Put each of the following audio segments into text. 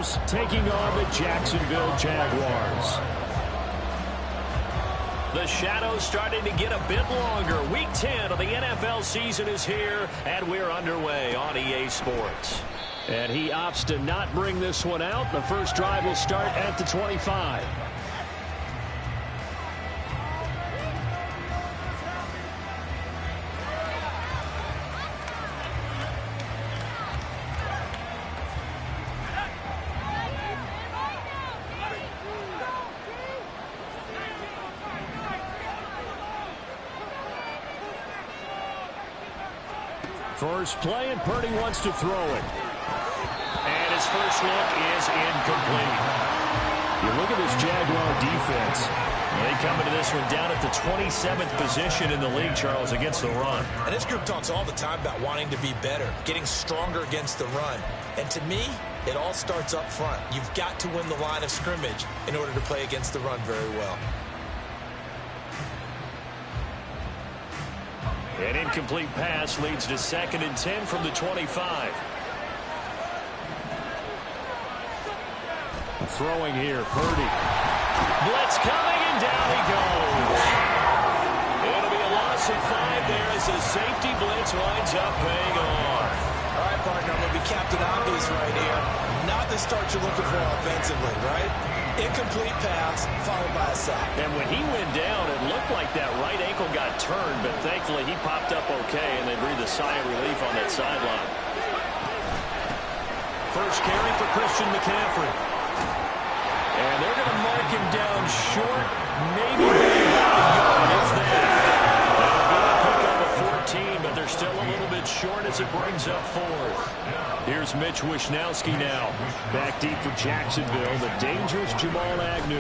Niners taking on the Jacksonville Jaguars. The shadows starting to get a bit longer. Week 10 of the NFL season is here, and we're underway on EA Sports. And he opts to not bring this one out. The first drive will start at the 25. First play, and Purdy wants to throw it. And his first look is incomplete. You look at this Jaguar defense. They come into this one down at the 27th position in the league, Charles, against the run. And this group talks all the time about wanting to be better, getting stronger against the run. And to me, it all starts up front. You've got to win the line of scrimmage in order to play against the run very well. An incomplete pass leads to 2nd and 10 from the 25. Throwing here, Purdy. Blitz coming, and down he goes. It'll be a loss of 5 there as the safety blitz winds up paying off. All right, partner, I'm going to be Captain Obvious right here. Not the start you're looking for offensively, right? Incomplete pass, followed by a sack. And when he went down, it looked like that right ankle got turned, but thankfully he popped up okay, and they breathed a sigh of relief on that sideline. First carry for Christian McCaffrey. And they're going to mark him down short, maybe if that. That'll pick up a 14, but they're still a little bit short as it brings up 4th. Here's Mitch Wishnowsky now. Back deep for Jacksonville, the dangerous Jamal Agnew.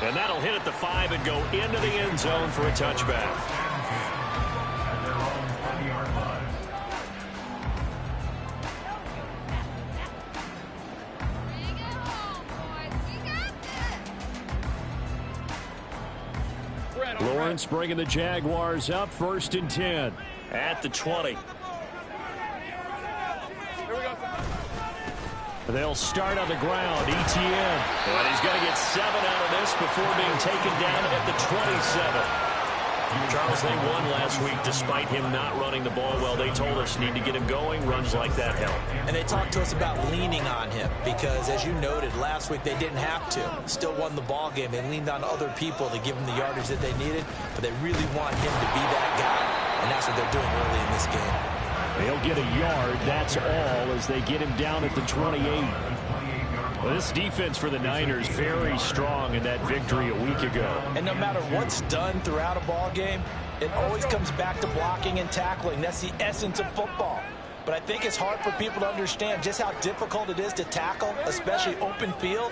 And that'll hit at the 5 and go into the end zone for a touchback. Lawrence bringing the Jaguars up, 1st and 10 at the 20. They'll start on the ground. ETN. And he's going to get 7 out of this before being taken down at the 27. Charles, they won last week despite him not running the ball well. They told us need to get him going. Runs like that help. And they talked to us about leaning on him because, as you noted, last week they didn't have to. Still won the ball game. They leaned on other people to give them the yardage that they needed, but they really want him to be that guy, and that's what they're doing early in this game. They'll get a yard, that's all, as they get him down at the 28. Well, this defense for the Niners very strong in that victory a week ago. And no matter what's done throughout a ball game, it always comes back to blocking and tackling. That's the essence of football. But I think it's hard for people to understand just how difficult it is to tackle, especially open field.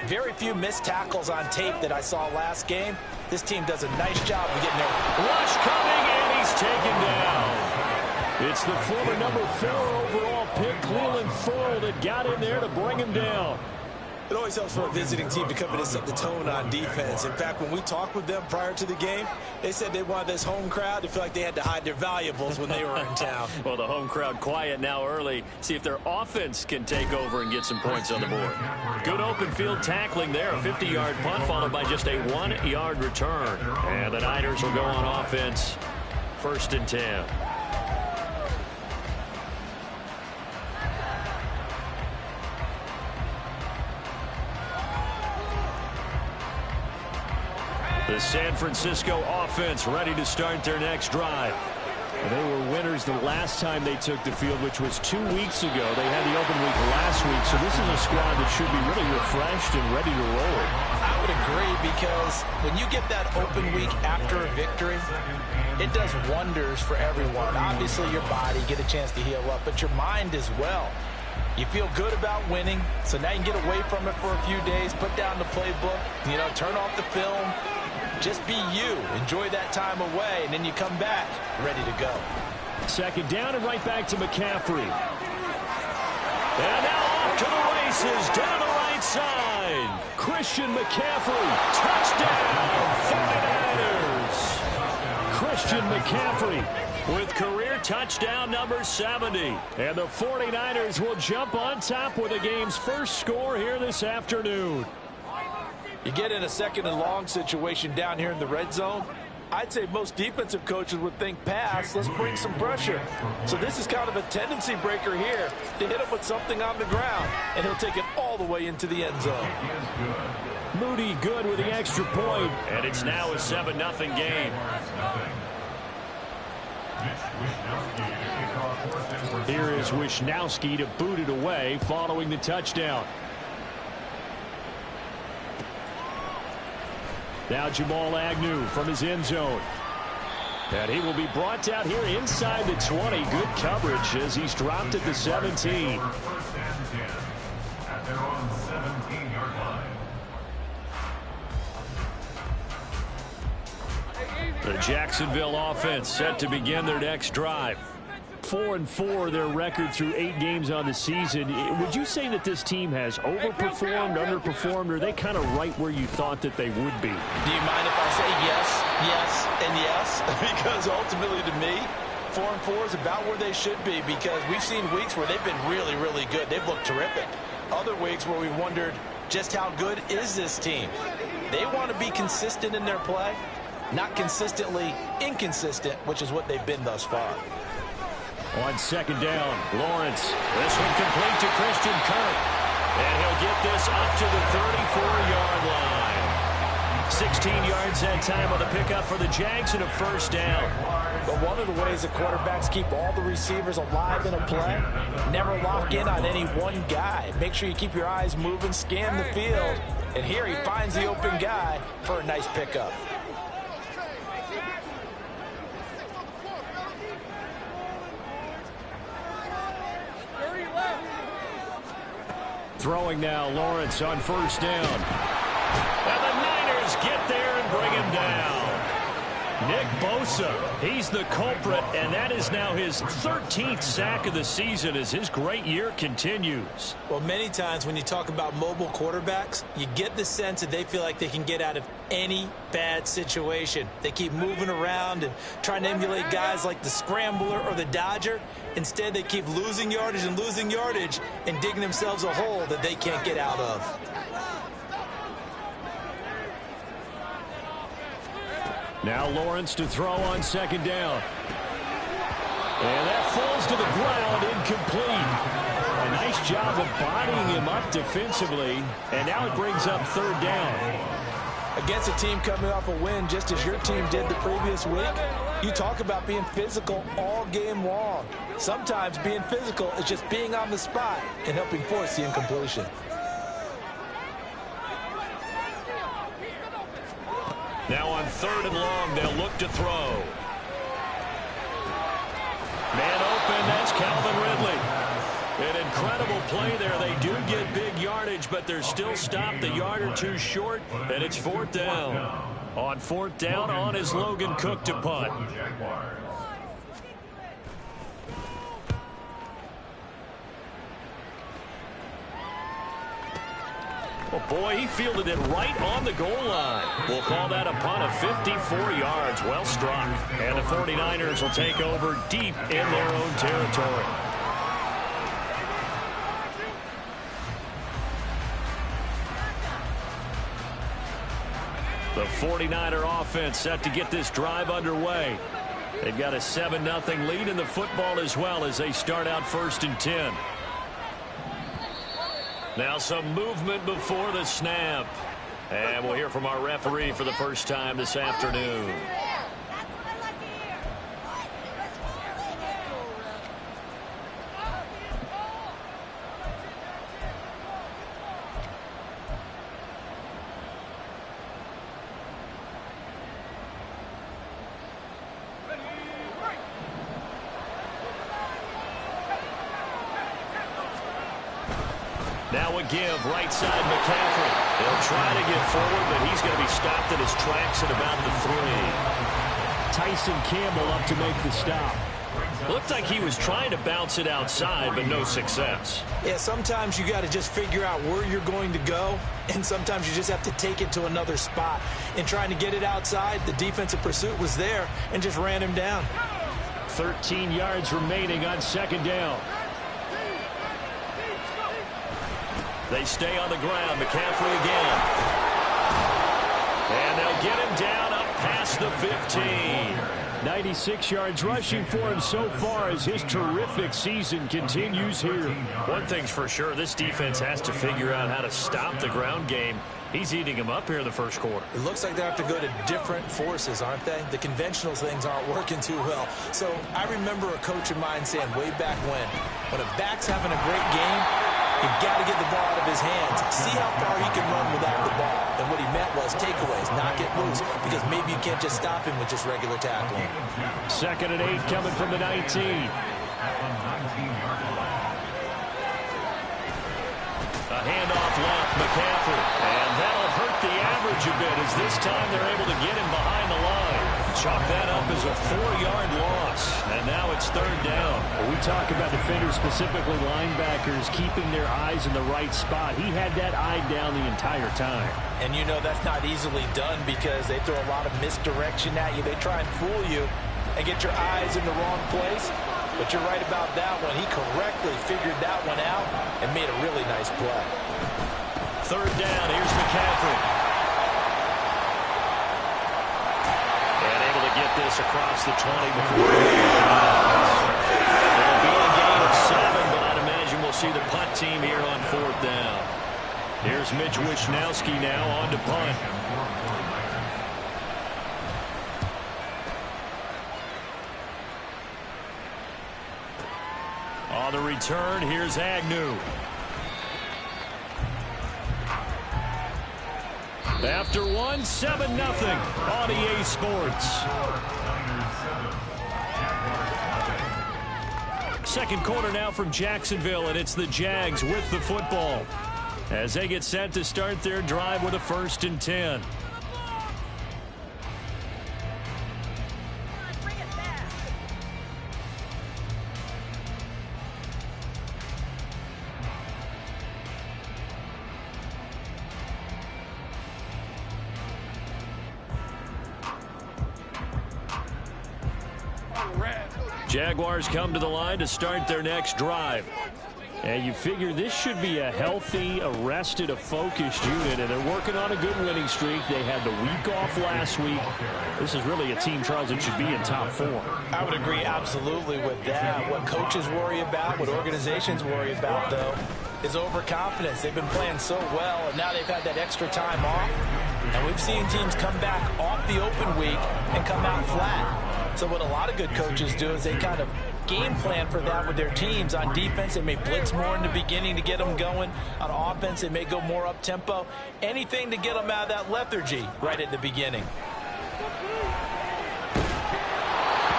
Very few missed tackles on tape that I saw last game. This team does a nice job of getting there. Rush coming, and he's taken down. It's the former number 4 overall pick, Cleveland Thorne, that got in there to bring him down. It always helps for a visiting team to come in and set the tone on defense. In fact, when we talked with them prior to the game, they said they wanted this home crowd to feel like they had to hide their valuables when they were in town. Well, the home crowd quiet now early. See if their offense can take over and get some points on the board. Good open field tackling there. A 50-yard punt followed by just a 1-yard return. And the Niners will go on offense. 1st and 10. The San Francisco offense ready to start their next drive. And they were winners the last time they took the field, which was 2 weeks ago. They had the open week last week, so this is a squad that should be really refreshed and ready to roll. I would agree, because when you get that open week after a victory, it does wonders for everyone. Obviously, your body get a chance to heal up, but your mind as well. You feel good about winning, so now you can get away from it for a few days, put down the playbook, turn off the film. Just be you. Enjoy that time away, and then you come back ready to go. 2nd down and right back to McCaffrey. And now off to the races down the right side. Christian McCaffrey, touchdown, 49ers. Christian McCaffrey with career touchdown number 70. And the 49ers will jump on top with the game's first score here this afternoon. You get in a second and long situation down here in the red zone. I'd say most defensive coaches would think pass, let's bring some pressure. So this is kind of a tendency breaker here to hit him with something on the ground, and he'll take it all the way into the end zone. Moody good with the extra point, and it's now a 7-0 game. Here is Wishnowski to boot it away following the touchdown. Now Jamal Agnew from his end zone. And he will be brought down here inside the 20. Good coverage as he's dropped at the 17. The Jacksonville offense set to begin their next drive. 4-4 their record through 8 games on the season. Would you say that this team has overperformed, underperformed, or are they kind of right where you thought that they would be? Do you mind if I say yes, yes, and yes? Because ultimately to me, 4-4 is about where they should be, because we've seen weeks where they've been really, really good. They've looked terrific. Other weeks where we've wondered just how good is this team. They want to be consistent in their play, not consistently inconsistent, which is what they've been thus far. On second down, Lawrence. This one complete to Christian Kirk. And he'll get this up to the 34-yard line. 16 yards that time on the pickup for the Jags and a first down. But one of the ways that quarterbacks keep all the receivers alive in a play, never lock in on any one guy. Make sure you keep your eyes moving, scan the field. And here he finds the open guy for a nice pickup. Throwing now, Lawrence on first down. And the Niners get there and bring him down. Nick Bosa, he's the culprit, and that is now his 13th sack of the season as his great year continues. Well, many times when you talk about mobile quarterbacks, you get the sense that they feel like they can get out of any bad situation. They keep moving around and trying to emulate guys like the Scrambler or the Dodger. Instead, they keep losing yardage and digging themselves a hole that they can't get out of. Now Lawrence to throw on second down. And that falls to the ground, incomplete. A nice job of bodying him up defensively. And now it brings up third down. Against a team coming off a win just as your team did the previous week, you talk about being physical all game long. Sometimes being physical is just being on the spot and helping force the incompletion. Now on third and long, they'll look to throw. Man open, that's Calvin Ridley. An incredible play there. They do get big yardage, but they're still stopped a yard or two short, and it's fourth down. On fourth down, on is Logan Cook to punt. Oh, boy, he fielded it right on the goal line. We'll call that a punt of 54 yards. Well struck. And the 49ers will take over deep in their own territory. The 49er offense set to get this drive underway. They've got a 7-0 lead in the football as well as they start out first and 10. Now some movement before the snap. And we'll hear from our referee for the first time this afternoon. Now a give, right side McCaffrey. They'll try to get forward, but he's going to be stopped in his tracks at about the 3. Tyson Campbell up to make the stop. Looked like he was trying to bounce it outside, but no success. Yeah, sometimes you got to just figure out where you're going to go, and sometimes you just have to take it to another spot. In trying to get it outside, the defensive pursuit was there and just ran him down. 13 yards remaining on second down. They stay on the ground. McCaffrey again. And they'll get him down up past the 15. 96 yards rushing for him so far as his terrific season continues here. One thing's for sure, this defense has to figure out how to stop the ground game. He's eating him up here in the first quarter. It looks like they have to go to different forces, aren't they? The conventional things aren't working too well. So I remember a coach of mine saying way back when a back's having a great game, you've got to get the ball out of his hands. See how far he can run without the ball. And what he meant was takeaways, not get loose, because maybe you can't just stop him with just regular tackling. 2nd and 8 coming from the 19. A handoff left, McCaffrey. And that'll hurt the average a bit as this time they're able to get him behind the line. Chalk that up as a 4-yard loss. And now it's 3rd down. When we talk about defenders, specifically linebackers, keeping their eyes in the right spot. He had that eye down the entire time. And you know that's not easily done because they throw a lot of misdirection at you. They try and fool you and get your eyes in the wrong place. But you're right about that one. He correctly figured that one out and made a really nice play. 3rd down. Here's McCaffrey. And able to get this across the 20 before it'll be a gain of 7, but I'd imagine we'll see the punt team here on 4th down. Here's Mitch Wishnowski now on to punt. On the return, here's Agnew. After 1, 7-0 on EA Sports. Second quarter now from Jacksonville, and it's the Jags with the football as they get set to start their drive with a 1st and 10. Jaguars come to the line to start their next drive. And you figure this should be a healthy, a rested, a focused unit, and they're working on a good winning streak. They had the week off last week. This is really a team, Charles, that should be in top 4. I would agree absolutely with that. What coaches worry about, what organizations worry about, though, is overconfidence. They've been playing so well, and now they've had that extra time off. And we've seen teams come back off the open week and come out flat. So what a lot of good coaches do is they kind of game plan for that with their teams. On defense, they may blitz more in the beginning to get them going. On offense, they may go more up-tempo. Anything to get them out of that lethargy right at the beginning.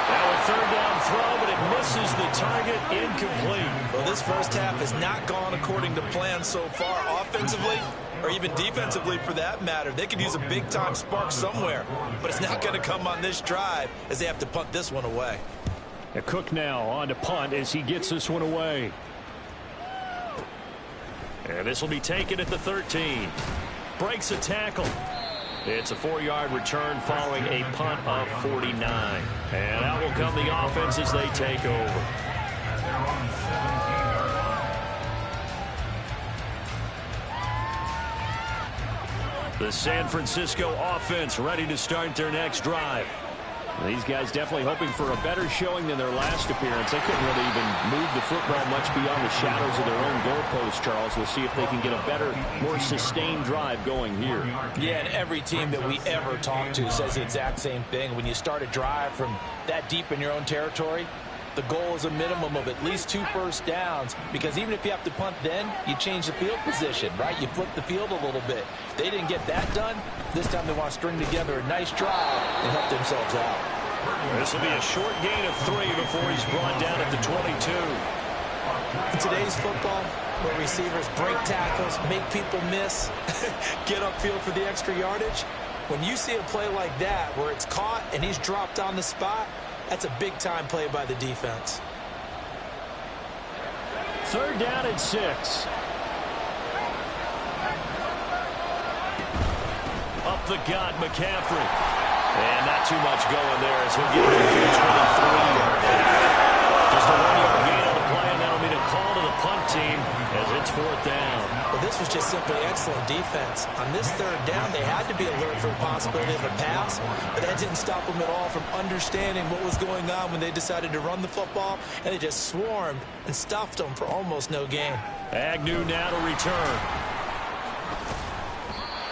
Now a 3rd down throw, but it misses the target, incomplete. Well, this first half has not gone according to plan so far offensively, or even defensively for that matter. They could use a big-time spark somewhere, but it's not going to come on this drive as they have to punt this one away. Cook now on to punt as he gets this one away. And this will be taken at the 13. Breaks a tackle. It's a 4-yard return following a punt of 49. And out will come the offense as they take over. The San Francisco offense ready to start their next drive. These guys definitely hoping for a better showing than their last appearance. They couldn't really even move the football much beyond the shadows of their own goalpost, Charles. We'll see if they can get a better, more sustained drive going here. Yeah, and every team that we ever talk to says the exact same thing. When you start a drive from that deep in your own territory, the goal is a minimum of at least 2 first downs, because even if you have to punt then, you change the field position, right? You flip the field a little bit. They didn't get that done. This time they want to string together a nice drive and help themselves out. This will be a short gain of 3 before he's brought down at the 22. In today's football, where receivers break tackles, make people miss, get upfield for the extra yardage, when you see a play like that where it's caught and he's dropped on the spot, That's a big-time play by the defense. 3rd down and 6. Up the gut, McCaffrey. And not too much going there as he'll get it into the 23-yard line. Just a 1-yard gain on the play, and that'll be a call to the punt team as it's 4th down. Well, this was just simply excellent defense. On this 3rd down, they had to be alert for the possibility of a pass, but that didn't stop them at all from understanding what was going on when they decided to run the football, and they just swarmed and stuffed them for almost no gain. Agnew now to return.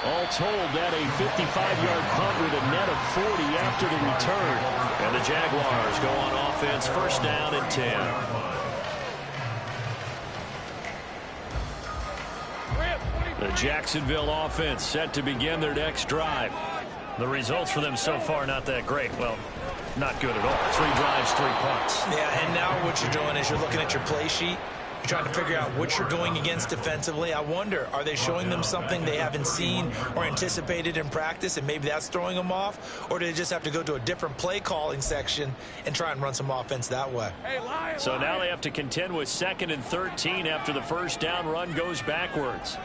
All told, that a 55-yard punt with a net of 40 after the return. And the Jaguars go on offense, 1st down and 10. The Jacksonville offense set to begin their next drive. The results for them so far not that great. Well, not good at all. 3 drives, 3 punts. Yeah, and now what you're doing is you're looking at your play sheet. You're trying to figure out what you're going against defensively. I wonder, are they showing them something they haven't seen or anticipated in practice, and maybe that's throwing them off? Or do they just have to go to a different play calling section and try and run some offense that way? So now they have to contend with 2nd and 13 after the 1st down run goes backwards.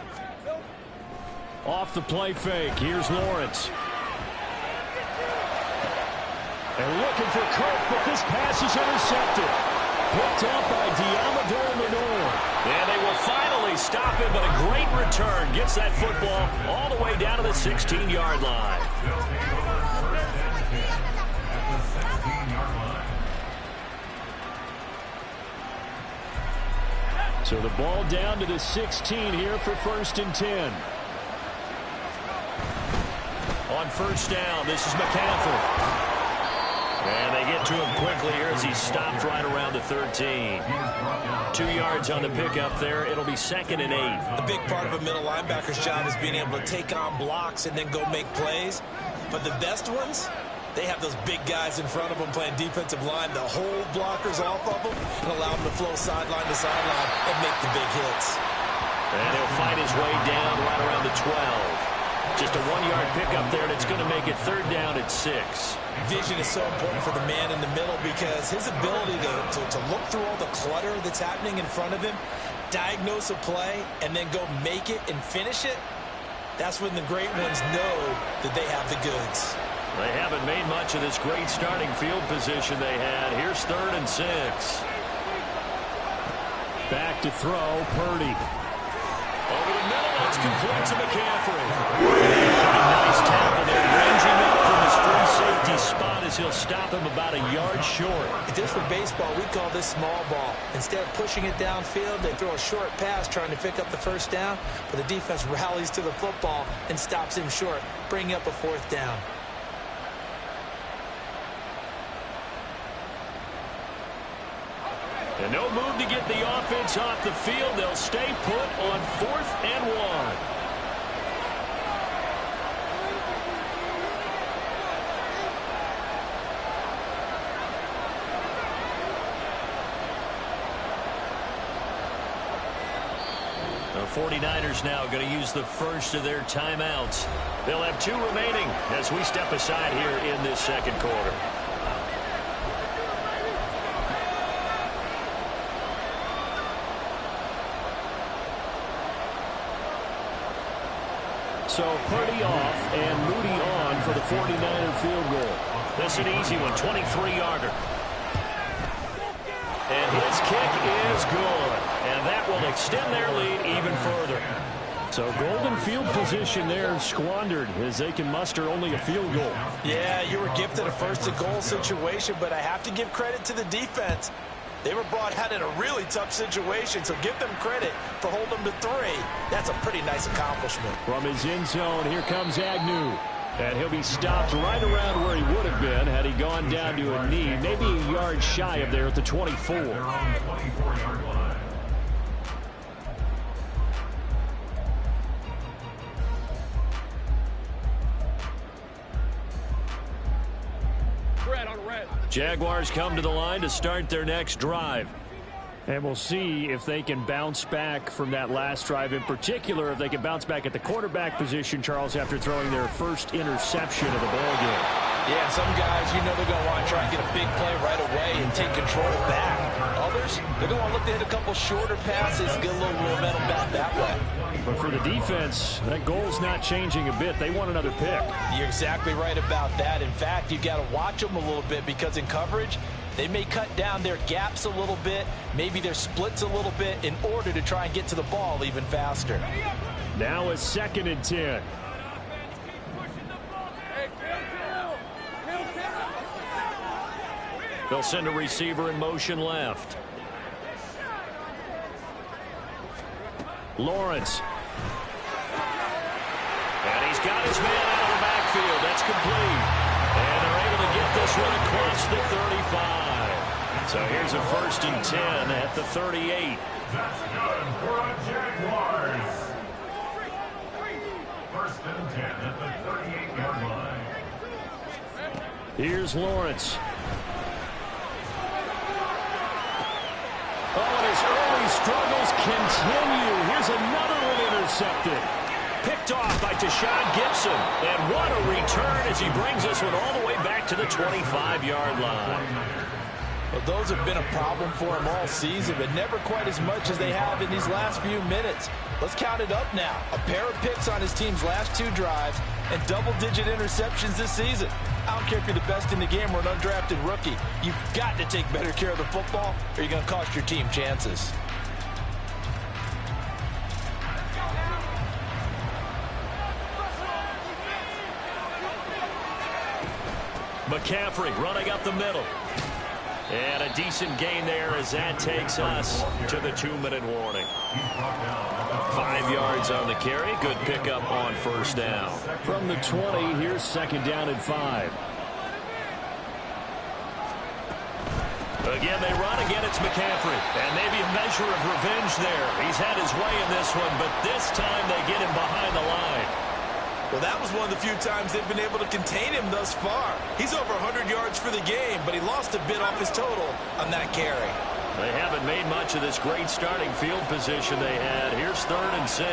Off the play fake, here's Lawrence. And looking for Kirk, but this pass is intercepted. Picked up by Diamador Lenore. And they will finally stop him, but a great return. Gets that football all the way down to the 16-yard line. So the ball down to the 16 here for 1st and 10. On 1st down, this is McCaffrey. And they get to him quickly here as he stopped right around the 13. 2 yards on the pickup there. It'll be 2nd and 8. A big part of a middle linebacker's job is being able to take on blocks and then go make plays. But the best ones, they have those big guys in front of them playing defensive line to hold blockers off of them and allow them to flow sideline to sideline and make the big hits. And he'll find his way down right around the 12. Just a 1-yard pickup there, and it's going to make it 3rd down at 6. Vision is so important for the man in the middle because his ability to look through all the clutter that's happening in front of him, diagnose a play, and then go make it and finish it, that's when the great ones know that they have the goods. They haven't made much of this great starting field position they had. Here's 3rd and 6. Back to throw, Purdy. Over the middle, it's complete to McCaffrey. Nice tackle there, ranging up from his free safety spot as he'll stop him about a yard short. If this were baseball, we'd call this small ball. Instead of pushing it downfield, they throw a short pass trying to pick up the 1st down, but the defense rallies to the football and stops him short, bringing up a 4th down. And no move to get the offense off the field. They'll stay put on 4th and 1. The 49ers now going to use the first of their timeouts. They'll have 2 remaining as we step aside here in this 2nd quarter. So Purdy off and Moody on for the 49er field goal. This is an easy one, 23-yarder. And his kick is good. And that will extend their lead even further. So golden field position there squandered as they can muster only a field goal. Yeah, you were gifted a 1st and goal situation, but I have to give credit to the defense. They were brought out in a really tough situation, so give them credit for holding them to 3. That's a pretty nice accomplishment. From his end zone, here comes Agnew. And he'll be stopped right around where he would have been had he gone down to a knee, maybe a yard shy of there at the 24. Jaguars come to the line to start their next drive. And we'll see if they can bounce back from that last drive. In particular, if they can bounce back at the quarterback position, Charles, after throwing their first interception of the ballgame. Yeah, some guys, you know they're going to want to try and get a big play right away and take control back. Others, they're going to want to look to hit a couple shorter passes, get a little momentum back that way. But for the defense, that goal's not changing a bit. They want another pick. You're exactly right about that. In fact, you've got to watch them a little bit because in coverage, they may cut down their gaps a little bit, maybe their splits a little bit in order to try and get to the ball even faster. Now a 2nd and 10. They'll send a receiver in motion left. Lawrence. And he's got his man out of the backfield. That's complete. And they're able to get this one across the 35. So here's a 1st and 10 at the 38. That's good for a Jaguars. 1st and 10 at the 38-yard line. Here's Lawrence. Oh, and his early struggles continue. Here's another one intercepted. Picked off by Tashawn Gibson. And what a return as he brings this one all the way back to the 25-yard line. Well, those have been a problem for him all season, but never quite as much as they have in these last few minutes. Let's count it up now. A pair of picks on his team's last 2 drives and double-digit interceptions this season. I don't care if you're the best in the game or an undrafted rookie. You've got to take better care of the football or you're going to cost your team chances. McCaffrey running up the middle. And a decent gain there as that takes us to the 2-minute warning. 5 yards on the carry. Good pickup on 1st down. From the 20, here's 2nd down and 5. Again, they run. Again, it's McCaffrey. And maybe a measure of revenge there. He's had his way in this one, but this time they get him behind the line. Well, that was one of the few times they've been able to contain him thus far. He's over 100 yards for the game, but he lost a bit off his total on that carry. They haven't made much of this great starting field position they had. Here's 3rd and 6.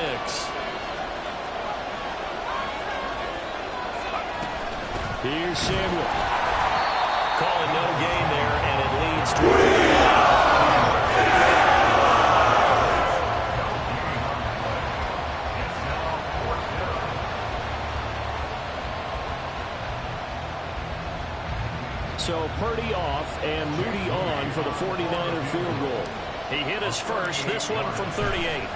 Here's Samuel. Calling no gain there, and it leads to a So Purdy off and Moody on for the 49er field goal. He hit his first, this one from 38.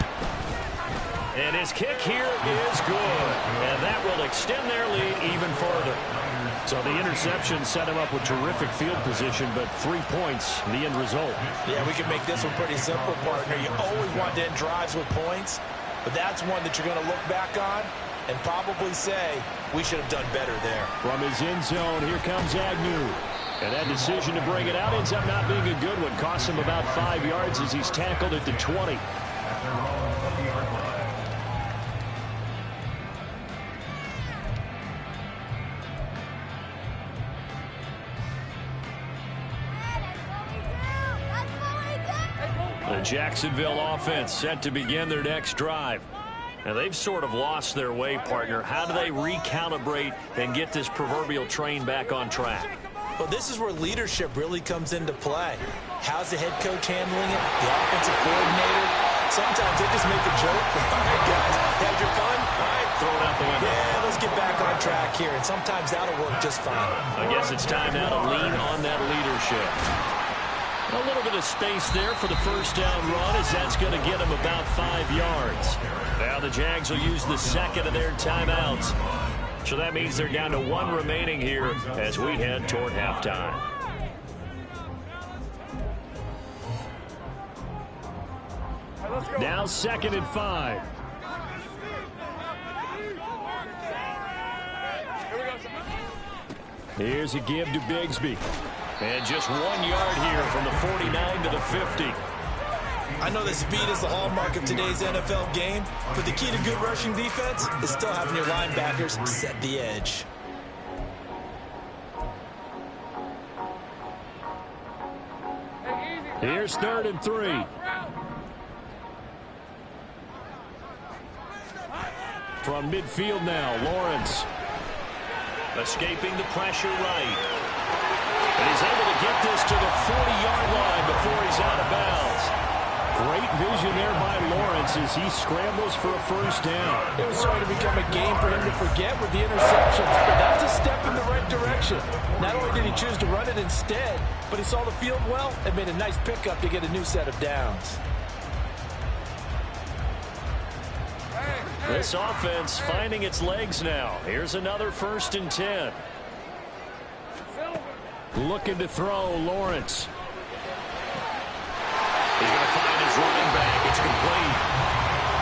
And his kick here is good. And that will extend their lead even further. So the interception set him up with terrific field position, but 3 points, the end result. Yeah, we can make this one pretty simple, partner. You always want to end drives with points, but that's one that you're going to look back on and probably say, we should have done better there. From his end zone, here comes Agnew. And that decision to bring it out ends up not being a good one. Costs him about 5 yards as he's tackled at the 20. The Jacksonville offense set to begin their next drive. And they've sort of lost their way, partner. How do they recalibrate and get this proverbial train back on track? Well, this is where leadership really comes into play. How's the head coach handling it? The offensive coordinator? Sometimes they just make a joke. All right, guys, had your fun? All right, throw it out the window. Yeah, let's get back on track here. And sometimes that'll work just fine. I guess it's time now to lean on that leadership. A little bit of space there for the 1st down run as that's going to get him about 5 yards. Now the Jags will use the 2nd of their timeouts. So that means they're down to 1 remaining here as we head toward halftime. Now 2nd and 5. Here's a give to Bigsby. And just 1 yard here from the 49 to the 50. I know that speed is the hallmark of today's NFL game, but the key to good rushing defense is still having your linebackers set the edge. Here's 3rd and 3. From midfield now, Lawrence. Escaping the pressure right. And he's able to get this to the 40-yard line before he's out of bounds. Great vision there by Lawrence as he scrambles for a first down. It was starting to become a game for him to forget with the interceptions, but that's a step in the right direction. Not only did he choose to run it instead, but he saw the field well and made a nice pickup to get a new set of downs. This offense finding its legs now. Here's another 1st and 10. Looking to throw, Lawrence. He's going to find his running back. It's complete.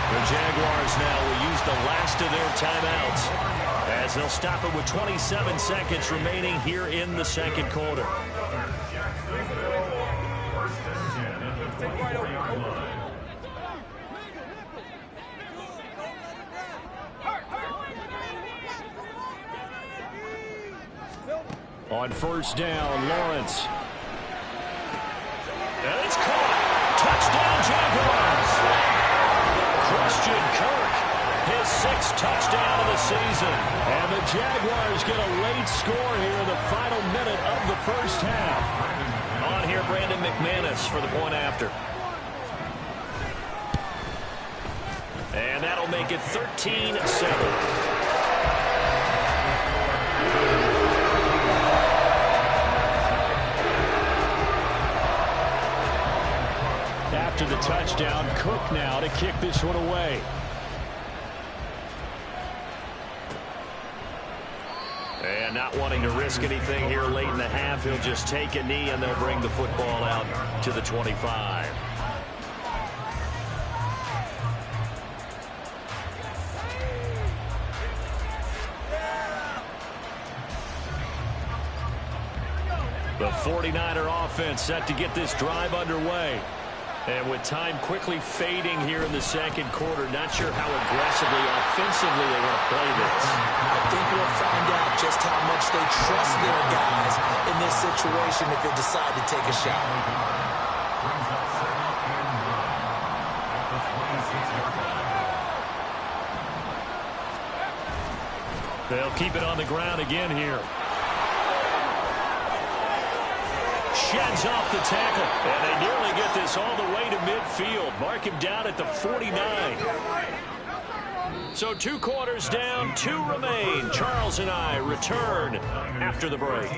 The Jaguars now will use the last of their timeouts as they'll stop it with 27 seconds remaining here in the second quarter. On first down, Lawrence. And it's caught. Touchdown, Jaguars. Christian Kirk, his 6th touchdown of the season. And the Jaguars get a late score here in the final minute of the first half. On here, Brandon McManus for the point after. And that'll make it 13-7. After the touchdown, Cook now to kick this one away. And not wanting to risk anything here late in the half, he'll just take a knee and they'll bring the football out to the 25. The 49er offense set to get this drive underway. And with time quickly fading here in the second quarter, not sure how aggressively, offensively they want to play this. I think we'll find out just how much they trust their guys in this situation if they decide to take a shot. They'll keep it on the ground again here. Sheds off the tackle, and they nearly get this all the way to midfield. Mark him down at the 49. So 2 quarters down, 2 remain. Charles and I return after the break.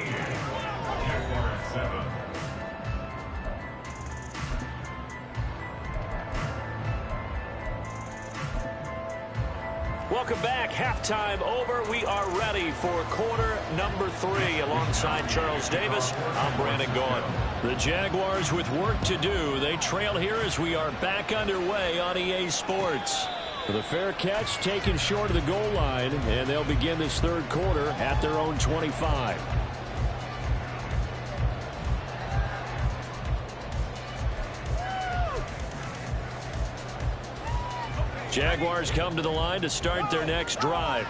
Welcome back. Halftime over. We are ready for quarter number 3. Alongside Charles Davis, I'm Brandon Gaudin. The Jaguars with work to do. They trail here as we are back underway on EA Sports. The fair catch taken short of the goal line, and they'll begin this third quarter at their own 25. Jaguars come to the line to start their next drive.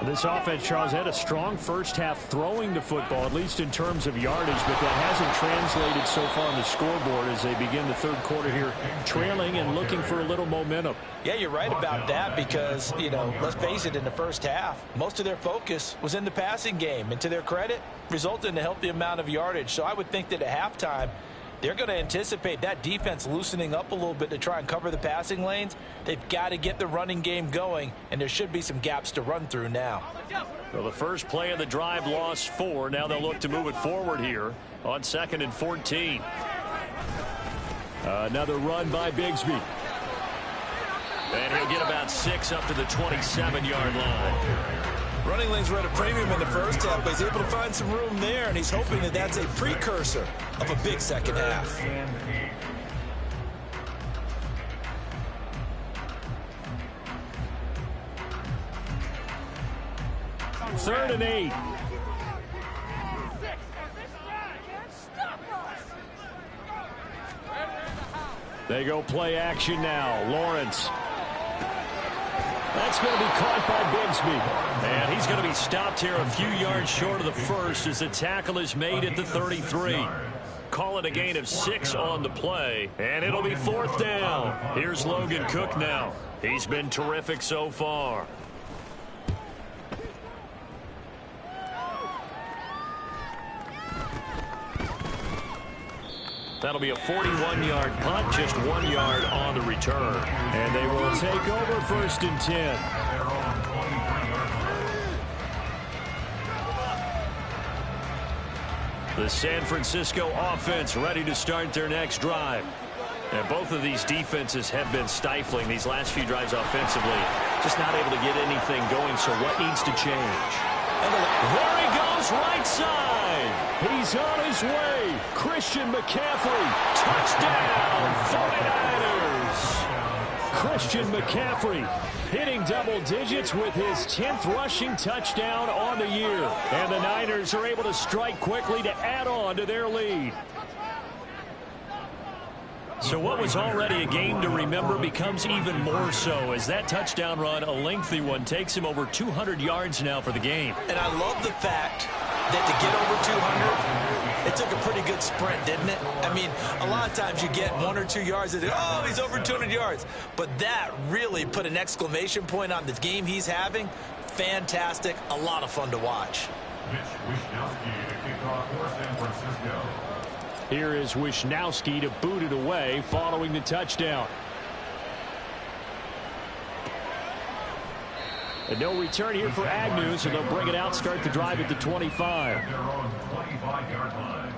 This offense, Charles, had a strong first half throwing the football, at least in terms of yardage, but that hasn't translated so far on the scoreboard as they begin the third quarter here, trailing and looking for a little momentum. Yeah, you're right about that because, let's face it, in the first half, most of their focus was in the passing game. And to their credit, resulted in a healthy amount of yardage. So I would think that at halftime, they're going to anticipate that defense loosening up a little bit to try and cover the passing lanes. They've got to get the running game going, and there should be some gaps to run through now. Well, the first play of the drive lost 4. Now they'll look to move it forward here on 2nd and 14. Another run by Bigsby. And he'll get about 6 up to the 27-yard line. Running lanes were at a premium in the first half, but he's able to find some room there, and he's hoping that that's a precursor of a big second half. 3rd and 8. They go play action now. Lawrence. That's going to be caught by Bigsby. And he's going to be stopped here a few yards short of the first as the tackle is made at the 33. Call it a gain of 6 on the play. And it'll be 4th down. Here's Logan Cook now. He's been terrific so far. That'll be a 41-yard punt, just 1 yard on the return. And they will take over 1st and 10. The San Francisco offense ready to start their next drive. And both of these defenses have been stifling these last few drives offensively. Just not able to get anything going, so what needs to change? And there he goes, right side. He's on his way. Christian McCaffrey, touchdown, 49ers. Christian McCaffrey hitting double digits with his 10th rushing touchdown on the year. And the Niners are able to strike quickly to add on to their lead. So what was already a game to remember becomes even more so as that touchdown run, a lengthy one, takes him over 200 yards now for the game. And I love the fact that to get over 200, it took a pretty good sprint, didn't it? I mean, a lot of times you get 1 or 2 yards and oh, he's over 200 yards. But that really put an exclamation point on the game he's having. Fantastic. A lot of fun to watch. Mitch Wishnowsky to kick off for San Francisco. Here is Wishnowsky to boot it away following the touchdown. And no return here for Agnew, so they'll bring it out, start the drive at the 25. Their own 25-yard line.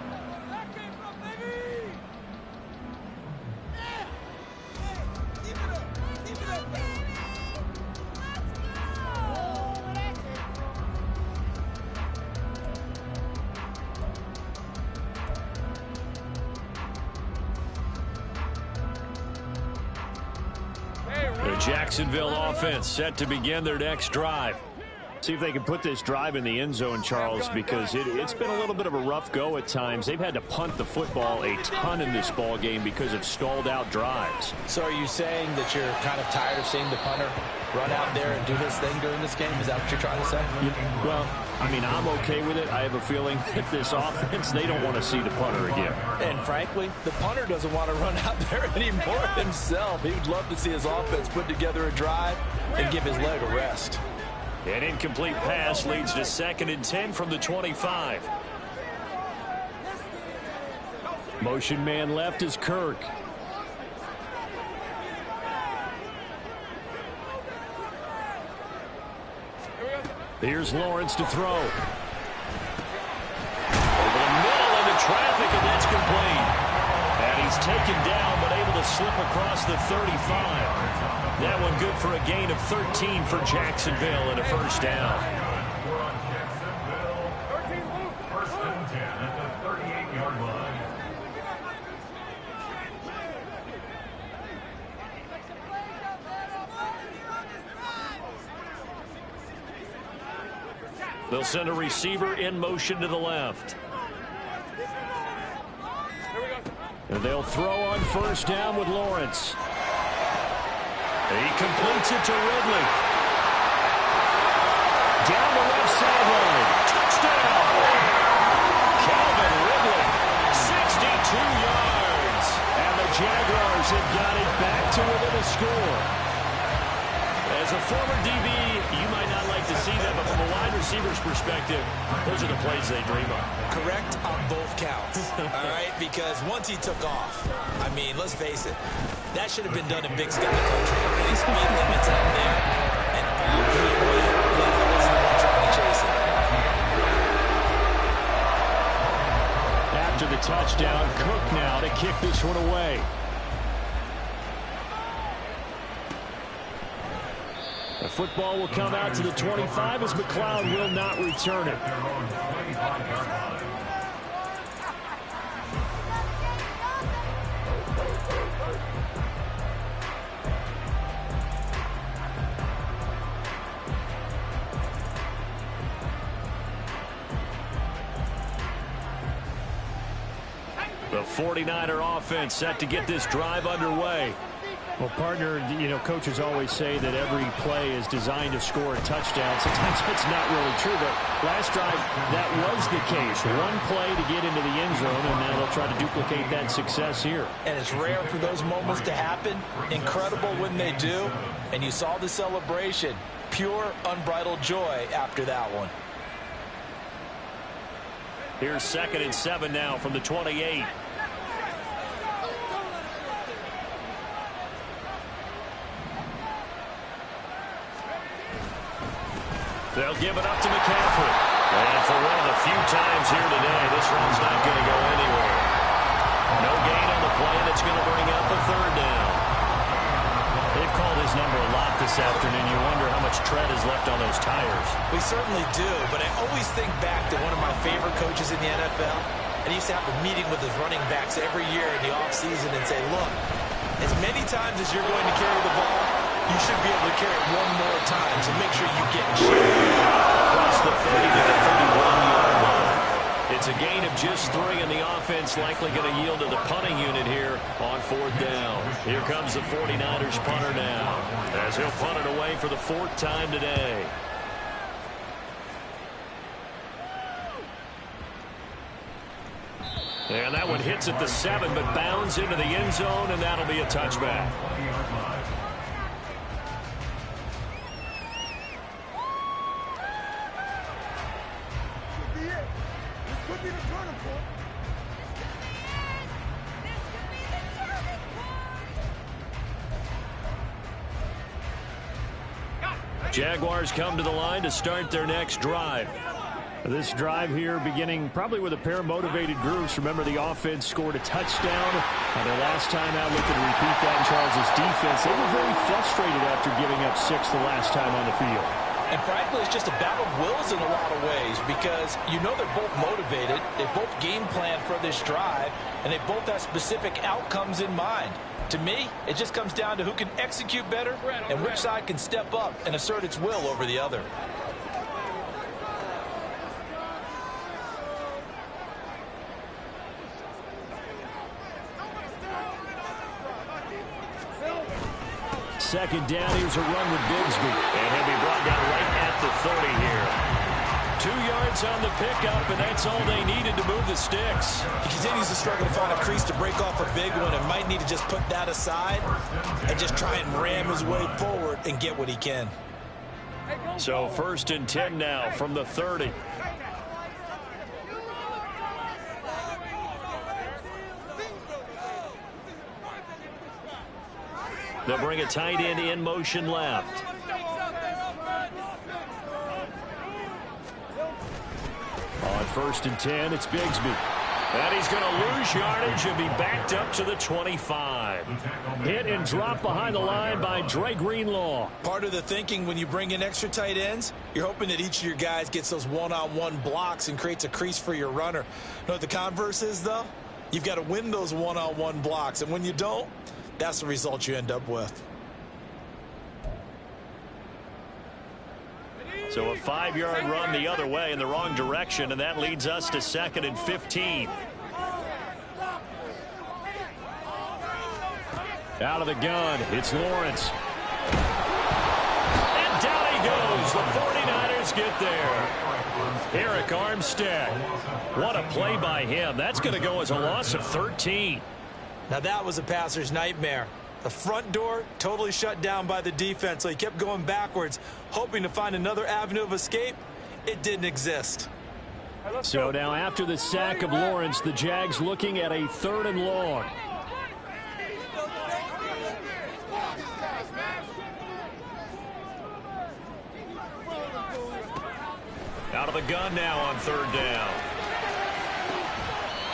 The Jacksonville offense set to begin their next drive. See if they can put this drive in the end zone, Charles, because it's been a little bit of a rough go at times. They've had to punt the football a ton in this ball game because of stalled out drives. So are you saying that you're kind of tired of seeing the punter run out there and do his thing during this game? Is that what you're trying to say? Well, I mean, I'm okay with it. I have a feeling that this offense, they don't want to see the punter again. And frankly, the punter doesn't want to run out there anymore himself. He would love to see his offense put together a drive and give his leg a rest. An incomplete pass leads to 2nd and 10 from the 25. Motion man left is Kirk. Here's Lawrence to throw. Over the middle into traffic, and that's complete. And he's taken down, but able to slip across the 35. That one good for a gain of 13 for Jacksonville and a 1st down. We're on Jacksonville. 1st and 10 at the 38-yard line. They'll send a receiver in motion to the left. And they'll throw on 1st down with Lawrence. He completes it to Ridley. Down the left sideline. Touchdown! Calvin Ridley, 62 yards. And the Jaguars have got it back to within a score. As a former DB, you might not like to see that, but from a wide receiver's perspective, those are the plays they dream of. Correct on both counts, all right? Because once he took off, I mean, let's face it, that should have been done in Big Sky country. Any speed limits out there, and all he went was trying to chase it. After the touchdown, Cook now to kick this one away. The football will come out to the 25 as McLeod will not return it. Their own 25-yard line. The 49er offense set to get this drive underway. Well, partner, you know, coaches always say that every play is designed to score a touchdown. Sometimes it's not really true, but last drive, that was the case. One play to get into the end zone, and now they'll try to duplicate that success here. And it's rare for those moments to happen. Incredible when they do. And you saw the celebration. Pure, unbridled joy after that one. Here's 2nd and 7 now from the 28. They'll give it up to McCaffrey. And for one of the few times here today, this run's not going to go anywhere. No gain on the play, and it's going to bring up a third down. They've called his number a lot this afternoon. You wonder how much tread is left on those tires. We certainly do, but I always think back to one of my favorite coaches in the NFL. And he used to have a meeting with his running backs every year in the offseason and say, look, as many times as you're going to carry the ball, you should be able to carry it one more time, so make sure you get in shape. Across the 30 to the 31-yard line. It's a gain of just 3, and the offense likely going to yield to the punting unit here on 4th down. Here comes the 49ers punter now, as he'll punt it away for the 4th time today. And that one hits at the 7, but bounds into the end zone, and that'll be a touchback. Jaguars come to the line to start their next drive. This drive here beginning probably with a pair of motivated groups. Remember, the offense scored a touchdown. Their last time out, looking to repeat that in Charles' defense. They were very frustrated after giving up 6 the last time on the field. And frankly, it's just a battle of wills in a lot of ways because you know they're both motivated. They both game plan for this drive, and they both have specific outcomes in mind. To me, it just comes down to who can execute better and which side can step up and assert its will over the other. Second down, here's a run with Bigsby. And he'll be brought down right at the 30 here. 2 yards on the pickup, and that's all they needed to move the sticks. He continues to struggle to find a crease to break off a big one and might need to just put that aside and just try and ram his way forward and get what he can. So 1st and 10 now from the 30. They'll bring a tight end in motion left. On 1st and 10, it's Bigsby. And he's going to lose yardage and be backed up to the 25. Hit and drop behind the line by Dre Greenlaw. Part of the thinking when you bring in extra tight ends, you're hoping that each of your guys gets those one-on-one blocks and creates a crease for your runner. You know what the converse is, though? You've got to win those one-on-one blocks, and when you don't, that's the result you end up with. So a 5-yard run the other way in the wrong direction, and that leads us to 2nd and 15. Out of the gun, it's Lawrence. And down he goes. The 49ers get there. Eric Armstead. What a play by him. That's going to go as a loss of 13. Now that was a passer's nightmare. The front door totally shut down by the defense, so he kept going backwards, hoping to find another avenue of escape. It didn't exist. So now after the sack of Lawrence, the Jags looking at a 3rd and long. Out of the gun now on 3rd down.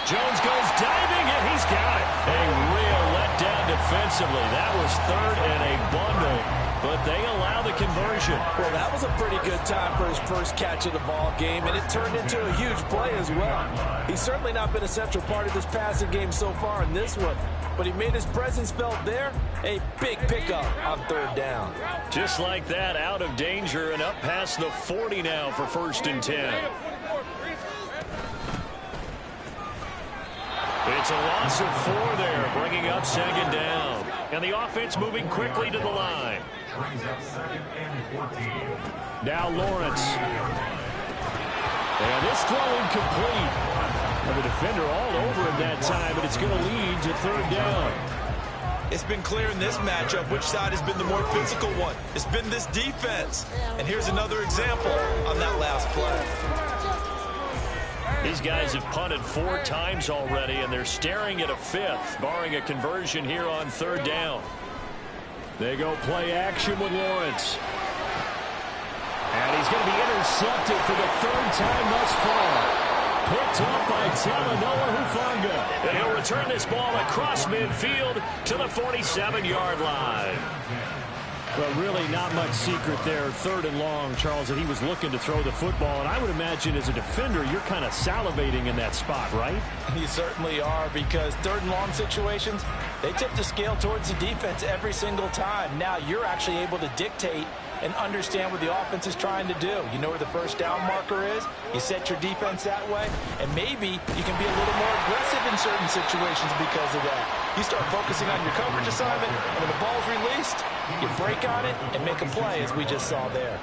Jones goes diving, and he's got it. A real letdown defensively. That was 3rd and a bundle, but they allow the conversion. Well, that was a pretty good time for his first catch of the ball game, and it turned into a huge play as well. He's certainly not been a central part of this passing game so far in this one, but he made his presence felt there. A big pickup on 3rd down. Just like that, out of danger and up past the 40 now for 1st and 10. It's a loss of 4 there, bringing up 2nd down. And the offense moving quickly to the line. Now Lawrence. And this throw incomplete. And the defender all over him that time, but it's going to lead to 3rd down. It's been clear in this matchup which side has been the more physical one. It's been this defense. And here's another example on that last play. These guys have punted 4 times already, and they're staring at a 5th, barring a conversion here on 3rd down. They go play action with Lawrence. And he's going to be intercepted for the third time thus far. Picked up by Talanoa Hufanga. And he'll return this ball across midfield to the 47-yard line. Well, really not much secret there. Third and long, Charles, that he was looking to throw the football. And I would imagine as a defender, you're kind of salivating in that spot, right? You certainly are, because third and long situations, they tip the scale towards the defense every single time. Now you're actually able to dictate and understand what the offense is trying to do. You know where the first down marker is. You set your defense that way, and maybe you can be a little more aggressive in certain situations because of that. You start focusing on your coverage assignment, and when the ball's released, you break on it and make a play, as we just saw there.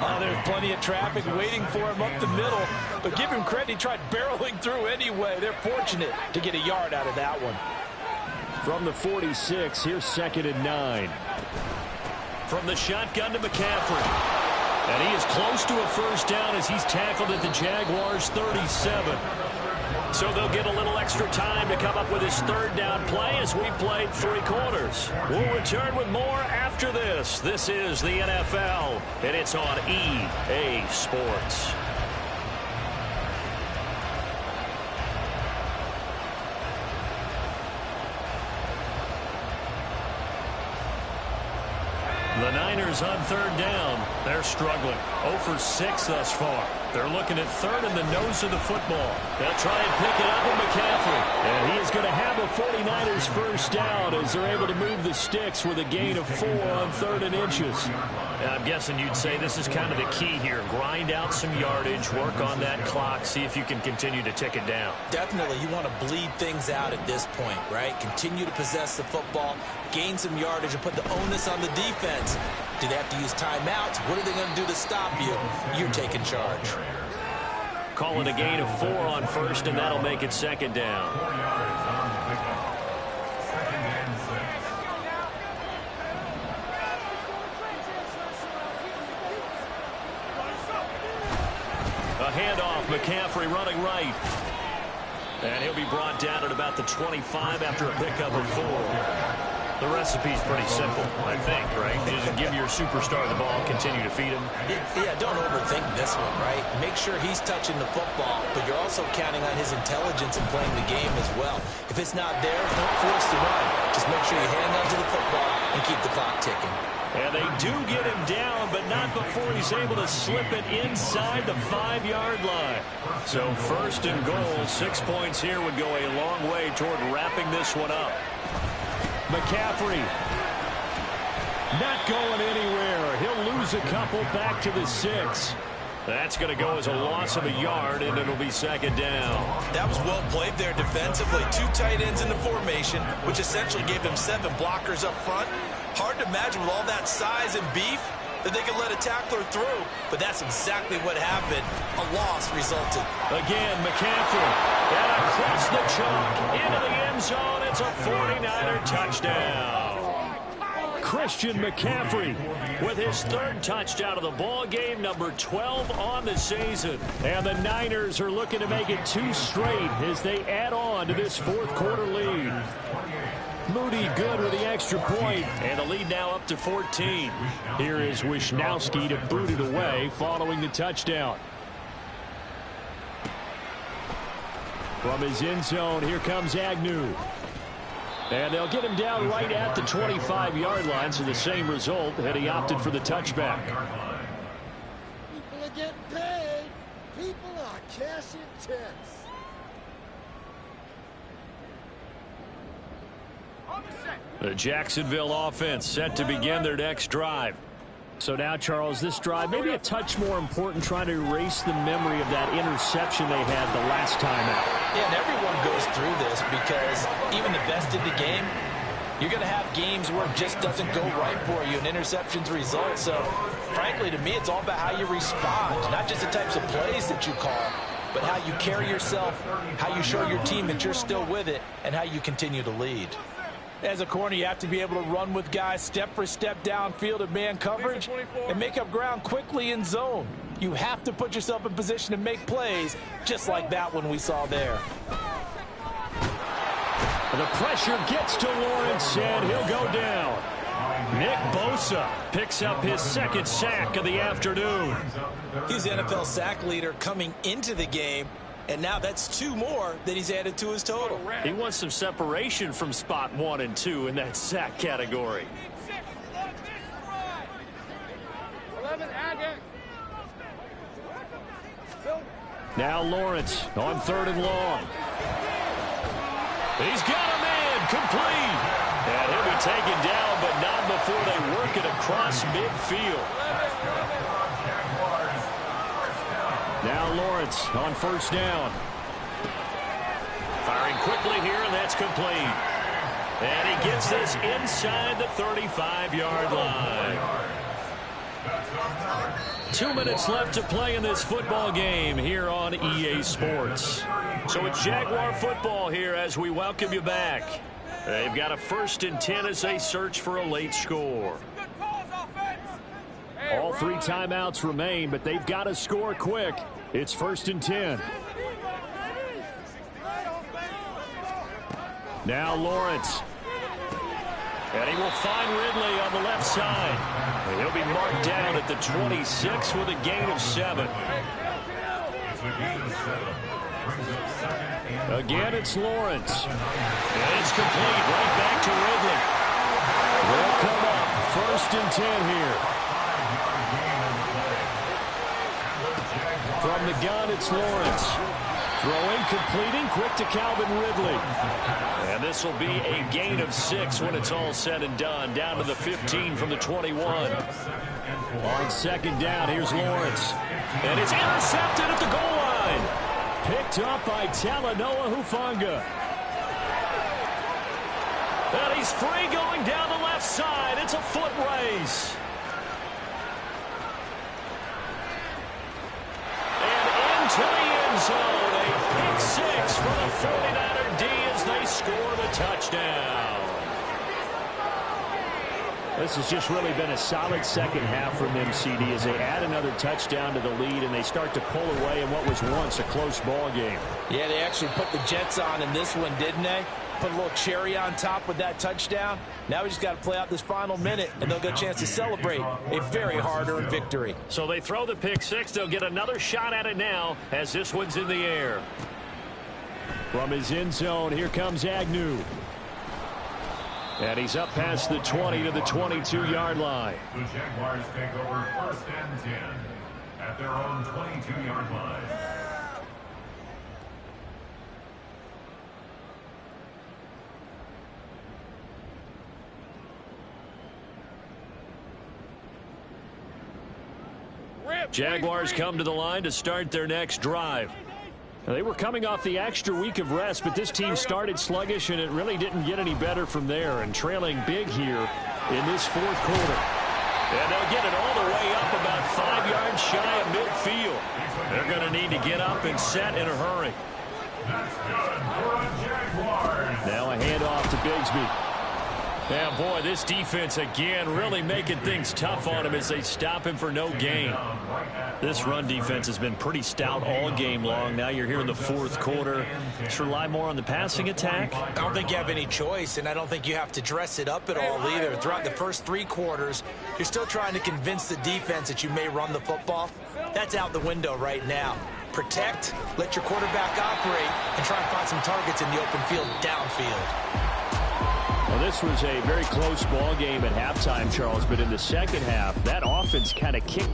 Oh, there's plenty of traffic waiting for him up the middle, but give him credit, he tried barreling through anyway. They're fortunate to get a yard out of that one. From the 46, here's 2nd and 9. From the shotgun to McCaffrey. And he is close to a first down as he's tackled at the Jaguars' 37. So they'll get a little extra time to come up with his third down play as we played 3 quarters. We'll return with more after this. This is the NFL, and it's on EA Sports. The Niners on third down. They're struggling. 0 for 6 thus far. They're looking at third in the nose of the football. They'll try and pick it up with McCaffrey. And he is going to have a 49ers first down as they're able to move the sticks with a gain of 4 on 3rd and inches. I'm guessing you'd say this is kind of the key here. Grind out some yardage, work on that clock, see if you can continue to tick it down. Definitely, you want to bleed things out at this point, right? Continue to possess the football, gain some yardage, and put the onus on the defense. Do they have to use timeouts? What are they going to do to stop you? You're taking charge. Call it a gain of 4 on first, and that'll make it 2nd down. A handoff, McCaffrey running right. And he'll be brought down at about the 25 after a pickup of 4. The recipe's pretty simple, I think, right? Just give your superstar the ball, continue to feed him. Yeah, don't overthink this one, right? Make sure he's touching the football, but you're also counting on his intelligence in playing the game as well. If it's not there, don't force the run. Just make sure you hang on to the football and keep the clock ticking. And they do get him down, but not before he's able to slip it inside the 5-yard line. So 1st and goal, 6 points here would go a long way toward wrapping this one up. McCaffrey not going anywhere. He'll lose a couple back to the 6. That's going to go as a loss of a yard, and it'll be 2nd down. That was well played there defensively. 2 tight ends in the formation, which essentially gave them 7 blockers up front. Hard to imagine with all that size and beef that they could let a tackler through, but that's exactly what happened. A loss resulted. Again, McCaffrey, and across the chalk, into the end zone. It's a 49er touchdown. Christian McCaffrey with his 3rd touchdown of the ball game, number 12 on the season. And the Niners are looking to make it 2 straight as they add on to this 4th quarter lead. Moody good with the extra point, and the lead now up to 14. Here is Wisnowski to boot it away following the touchdown. From his end zone, here comes Agnew. And they'll get him down right at the 25-yard line, so the same result, and he opted for the touchback. People are getting paid. People are cashing checks. The Jacksonville offense set to begin their next drive. So now, Charles, this drive maybe a touch more important, trying to erase the memory of that interception they had the last time out. Yeah, and everyone goes through this because even the best in the game, you're going to have games where it just doesn't go right for you and interceptions result. So, frankly, to me, it's all about how you respond, not just the types of plays that you call, but how you carry yourself, how you show your team that you're still with it, and how you continue to lead. As a corner, you have to be able to run with guys step for step downfield in man coverage and make up ground quickly in zone. You have to put yourself in position to make plays just like that one we saw there. The pressure gets to Lawrence, and he'll go down. Nick Bosa picks up his second sack of the afternoon. He's the NFL sack leader coming into the game, and now that's 2 more that he's added to his total. He wants some separation from spot 1 and 2 in that sack category. Now Lawrence on 3rd and long. He's got a man complete. And he'll be taken down, but not before they work it across midfield. Now Lawrence on 1st down. Firing quickly here, and that's complete. And he gets this inside the 35-yard line. 2 minutes left to play in this football game here on EA Sports. So it's Jaguar football here as we welcome you back. They've got a 1st and 10 as they search for a late score. All 3 timeouts remain, but they've got to score quick. It's 1st and 10. Now Lawrence. And he will find Ridley on the left side. And he'll be marked down at the 26 with a gain of 7. Again, it's Lawrence. And it's complete right back to Ridley. They'll come up 1st and 10 here. From the gun, it's Lawrence. Throwing, completing, quick to Calvin Ridley. And this will be a gain of 6 when it's all said and done. Down to the 15 from the 21. On 2nd down, here's Lawrence. And it's intercepted at the goal line. Picked up by Talanoa Hufanga. And he's free going down the left side. It's a foot race. And into the end zone. A pick 6 for the 49er D as they score the touchdown. This has just really been a solid second half from them, CD, as they add another touchdown to the lead and they start to pull away in what was once a close ball game. Yeah, they actually put the Jets on in this one, didn't they? Put a little cherry on top with that touchdown. Now we just got to play out this final minute, and they'll get a chance to celebrate a very hard-earned victory. So they throw the pick 6. They'll get another shot at it now as this one's in the air. From his end zone, here comes Agnew. And he's up past the 20 to the 22-yard line. The Jaguars take over 1st and 10 at their own 22-yard line. Jaguars come to the line to start their next drive. They were coming off the extra week of rest, but this team started sluggish, and it really didn't get any better from there, and trailing big here in this 4th quarter. And they'll get it all the way up about 5 yards shy of midfield. They're going to need to get up and set in a hurry. That's good for the Jaguars. Now a handoff to Bigsby. Yeah, boy, this defense again really making things tough on him as they stop him for no gain. This run defense has been pretty stout all game long. Now you're here in the 4th quarter. Just rely more on the passing attack. I don't think you have any choice, and I don't think you have to dress it up at all either. Throughout the first 3 quarters, you're still trying to convince the defense that you may run the football. That's out the window right now. Protect, let your quarterback operate, and try and find some targets in the open field downfield. Well, this was a very close ball game at halftime, Charles, but in the second half, that offense kind of kicked.